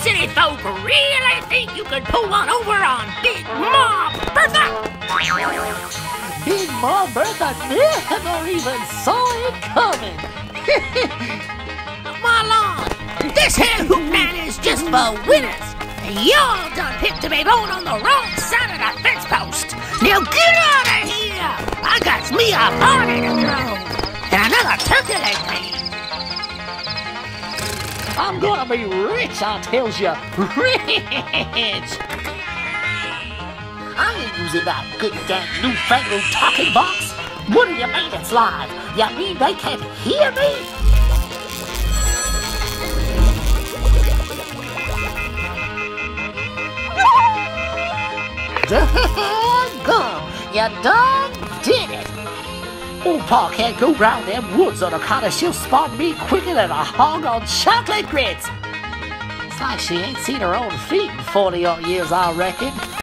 city folk really think you could pull one over on Big Maw Bertha? Big Maw Bertha never even saw it coming. My lord, this here Hootenanny is just for winners. Y'all done picked to be born on the wrong side of the fence post. Now get out of here! I got me a party to throw, and another turkey leg thing. I'm gonna be rich, I tells you. Rich! I ain't using that good damn newfangled talking box. What do you mean it's live? You mean they can't hear me? Doggone, you done did it. Old Pa can't go round them woods on account of she'll spot me quicker than a hog on chocolate grits. It's like she ain't seen her own feet in 40 odd years, I reckon.